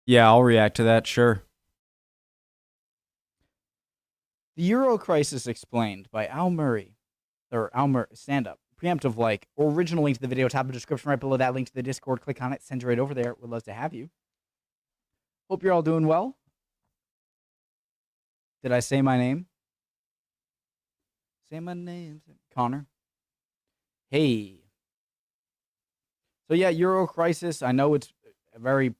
Yeah, I'll react to that, sure. The Euro Crisis Explained by Al Murray. Or Al Murray, stand up. Preemptive like. Original link to the video, top of the description right below that link to the Discord. Click on it, send you right over there. We'd love to have you. Hope you're all doing well. Did I say my name? Say my name. Connor. Hey. So yeah, Euro Crisis. I know it's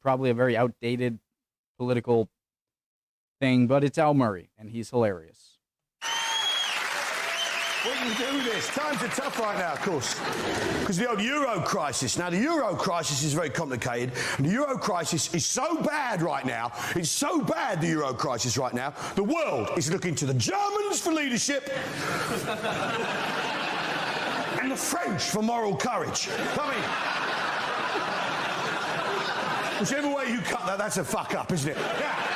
probably a very outdated political thing, but it's Al Murray, and he's hilarious. We can do this. Times are tough right now, of course, because the old Euro crisis. Now, the Euro crisis is very complicated, and the Euro crisis is so bad right now. It's so bad, the Euro crisis right now. The world is looking to the Germans for leadership and the French for moral courage. I mean, whichever way you cut that, that's a fuck up, isn't it? Yeah.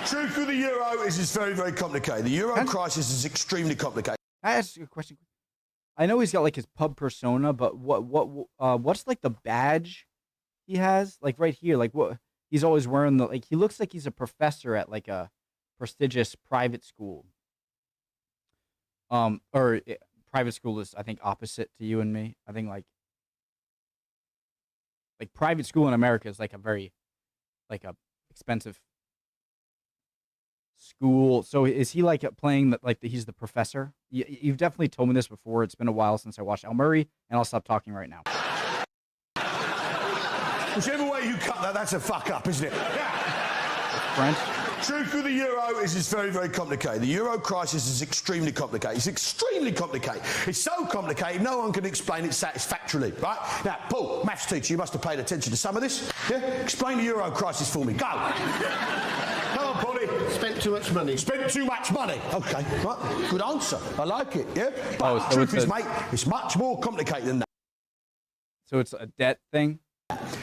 Truth with the Euro is it's very, very complicated. The Euro crisis is extremely complicated. I ask you a question. I know he's got like his pub persona, but what's like the badge he has? Like right here, like what he's always wearing he looks like he's a professor at like a prestigious private school. Private school is I think opposite to you and me. I think like private school in America is like a very expensive school. So is he like playing he's the professor? You've definitely told me this before. It's been a while since I watched Al Murray, and I'll stop talking right now. Whichever way you cut that, that's a fuck up, isn't it? Yeah. French. Truth with the Euro is it's very, very complicated. The Euro crisis is extremely complicated. It's extremely complicated. It's so complicated, no one can explain it satisfactorily, right? Now, Paul, maths teacher, you must have paid attention to some of this. Yeah? Explain the Euro crisis for me. Go. Come on, Paulie. Spent too much money. Spent too much money. Okay, right. Good answer. I like it, yeah? But so the truth is, mate, it's much more complicated than that. So it's a debt thing?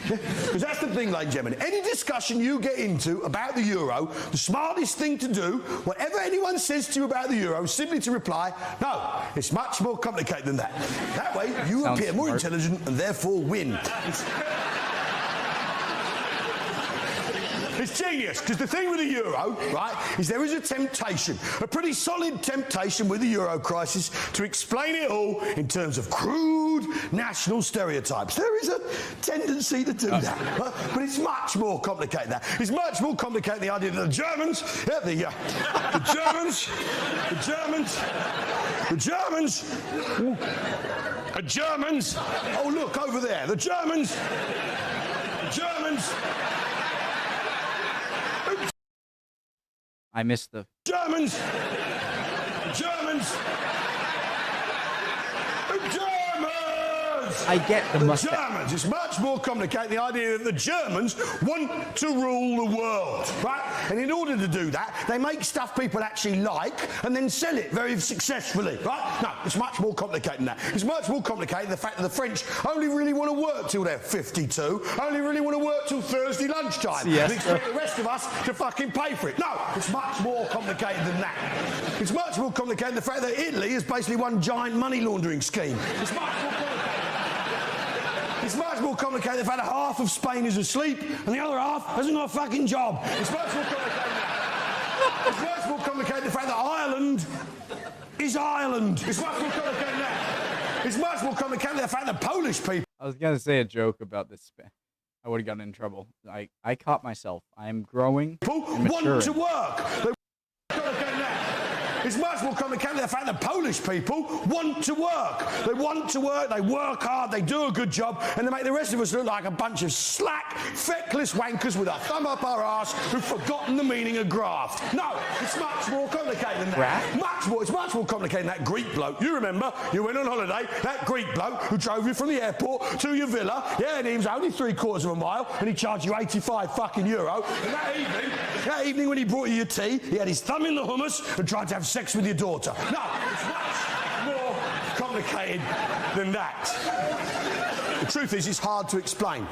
Because that's the thing, ladies and gentlemen. Any discussion you get into about the Euro, the smartest thing to do, whatever anyone says to you about the Euro, is simply to reply, no, it's much more complicated than that. That way, you appear more intelligent and therefore win. It's genius, because the thing with the Euro, right, is there is a temptation, a pretty solid temptation with the Euro crisis to explain it all in terms of crude national stereotypes. There is a tendency to do that, but it's much more complicated than that. It's much more complicated than the idea that the Germans, oh look, over there, the Germans, I missed the Germans. I get the mustache. Germans. It's much more complicated, the idea that the Germans want to rule the world, right? And in order to do that, they make stuff people actually like and then sell it very successfully, right? No, it's much more complicated than that. It's much more complicated the fact that the French only really want to work till they're 52, only really want to work till Thursday lunchtime. Yes, and expect the rest of us to fucking pay for it. No, it's much more complicated than that. It's much more complicated the fact that Italy is basically one giant money laundering scheme. It's much more complicated. It's much more complicated the fact that half of Spain is asleep and the other half hasn't got a fucking job. It's much more complicated than that. It's much more complicated the fact that Ireland is Ireland. It's much more complicated than that. It's much more complicated the fact that Polish people... I was going to say a joke about this. I would have gotten in trouble. I caught myself. I am growing and maturing. Want to work. It's much more complicated the fact that Polish people want to work. They want to work, they work hard, they do a good job, and they make the rest of us look like a bunch of slack, feckless wankers with a thumb up our arse who've forgotten the meaning of graft. No, it's much more complicated than that. Graft? Much more. It's much more complicated than that Greek bloke. You remember, you went on holiday, that Greek bloke who drove you from the airport to your villa, yeah, and he was only 3/4 of a mile, and he charged you 85 fucking euro. And that evening when he brought you your tea, he had his thumb in the hummus and tried to have sex with your daughter. No, it's much more complicated than that. The truth is, it's hard to explain.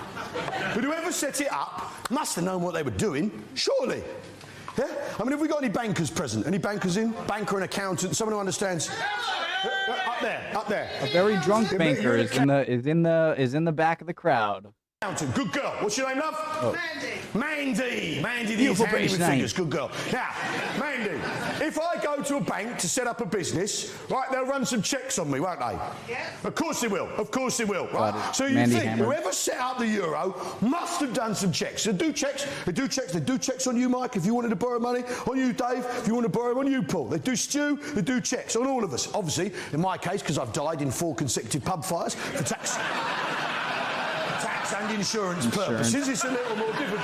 But whoever set it up must have known what they were doing, surely. Yeah? I mean, have we got any bankers present? Any bankers in? Banker and accountant, someone who understands. Up there. A very drunk banker is in the back of the crowd. Accountant, good girl. What's your name, love? Mandy. Mandy, the Beautiful handy British with name. fingers, good girl. Now, Mandy, if I go to a bank to set up a business, right, they'll run some checks on me, won't they? Yeah. Of course they will, right? Got it. So you Mandy think Hammer. whoever set up the euro must have done some checks. They do checks on you, Mike, if you wanted to borrow money, on you, Dave, if you want to borrow, on you, Paul. They do Stu, they do checks on all of us. Obviously, in my case, because I've died in 4 consecutive pub fires, for tax and insurance purposes, it's a little more difficult.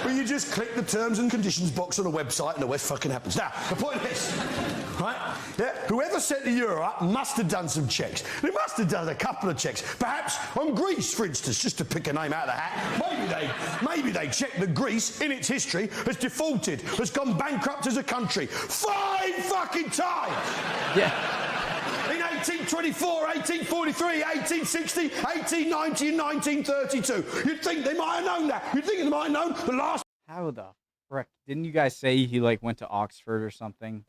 But you just click the terms and conditions box on a website and the West fucking happens. Now, the point is, right, yeah, whoever set the euro up must have done some checks. They must have done a couple of checks. Perhaps on Greece, for instance, just to pick a name out of the hat. Maybe they checked that Greece, in its history, has defaulted, has gone bankrupt as a country 5 fucking times. Yeah. In 1824, 1843, 1860, 1890 and 1932. You'd think they might have known that. You'd think they might have known the last... How the frick? Didn't you guys say he like went to Oxford or something?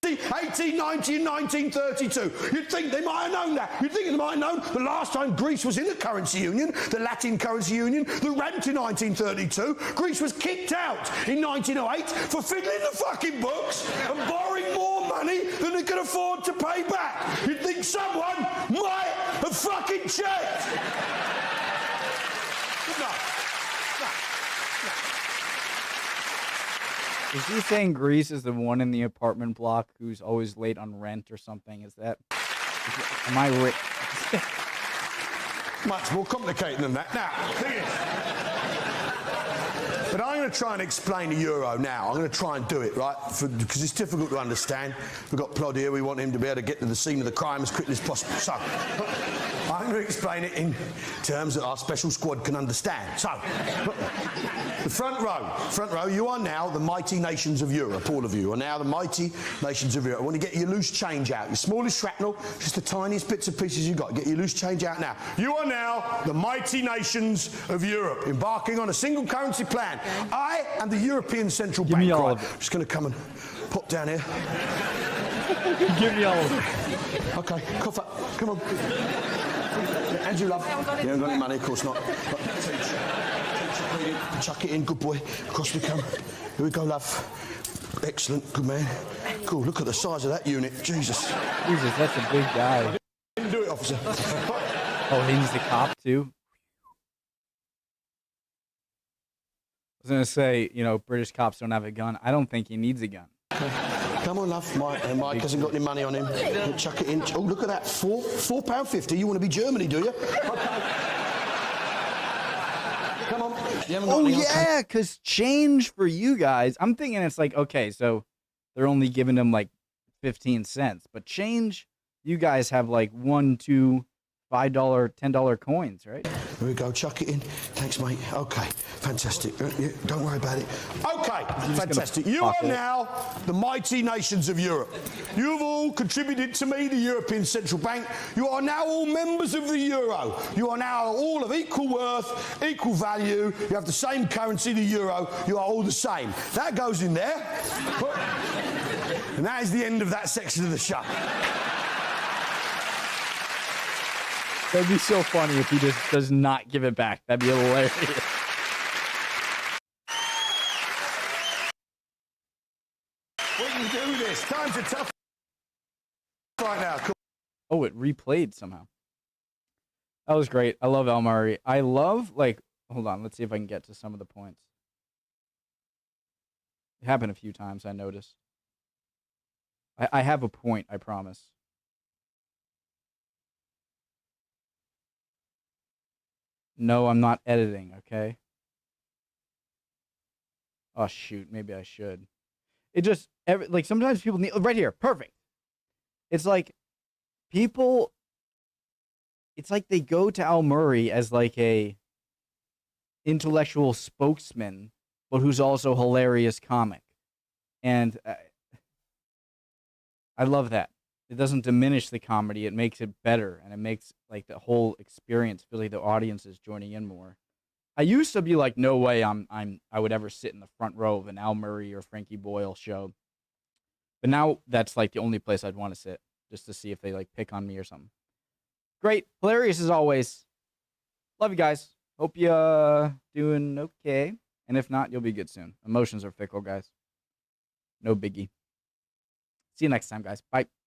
1890 and 1932. You'd think they might have known that. You'd think they might have known the last time Greece was in a currency union, the Latin currency union, that ran to 1932. Greece was kicked out in 1908 for fiddling the fucking books and borrowing more money than they could afford to pay back. You'd think someone might have fucking checked. No. Is he saying Greece is the one in the apartment block who's always late on rent or something? Am I right? Much more complicated than that. Now, thing is, but I'm going to try and explain the euro now. I'm going to try and do it, right? Because it's difficult to understand. We've got Plod here. We want him to be able to get to the scene of the crime as quickly as possible. So, I'm going to explain it in terms that our special squad can understand. So, the front row, you are now the mighty nations of Europe. All of you are now the mighty nations of Europe. I want to get your loose change out. Your smallest shrapnel, just the tiniest bits and pieces you've got. Get your loose change out now. You are now the mighty nations of Europe, embarking on a single currency plan. I am the European Central Bank. Me all right? of it. I'm just going to come and pop down here. Give me all of it. Okay, cough up. Come on. Andrew, love. You haven't got any money, of course not. Chuck it in, good boy. Across we come. Here we go, love. Excellent, good man. Cool, look at the size of that unit. Jesus, that's a big guy. didn't do it, officer. Oh, he's the cop too? I was going to say, British cops don't have a gun. I don't think he needs a gun. Come on, love. Mike hasn't got any money on him. Chuck it in. Oh, look at that. £4.50. You want to be Germany, do you? Come on. Oh, yeah, because change for you guys. I'm thinking it's like, okay, so they're only giving him like 15 cents. But change, you guys have like $1, $2, $5, $10 coins, right? Here we go, chuck it in. Thanks, mate. Okay, fantastic. Don't worry about it. Okay, fantastic. You are now the mighty nations of Europe. You've all contributed to me, the European Central Bank. You are now all members of the euro. You are now all of equal worth, equal value. You have the same currency, the euro. You are all the same. That goes in there. And that is the end of that section of the show. That'd be so funny if he just does not give it back. That'd be hilarious. We can do this. Times are tough right now. Cool. Oh, it replayed somehow. That was great. I love Al Murray. I love, hold on. Let's see if I can get to some of the points. It happened a few times, I noticed. I have a point, I promise. No, I'm not editing, okay? Oh, shoot. Maybe I should. It just, sometimes people need, right here, perfect. It's like, people, it's like they go to Al Murray as like a intellectual spokesman, but who's also hilarious comic. And I love that. It doesn't diminish the comedy. It makes it better, and it makes like the whole experience feel like the audience is joining in more. I used to be like, no way I would ever sit in the front row of an Al Murray or Frankie Boyle show. But now that's like the only place I'd want to sit, just to see if they like pick on me or something. Great. Hilarious as always. Love you guys. Hope you doing okay. And if not, you'll be good soon. Emotions are fickle, guys. No biggie. See you next time, guys. Bye.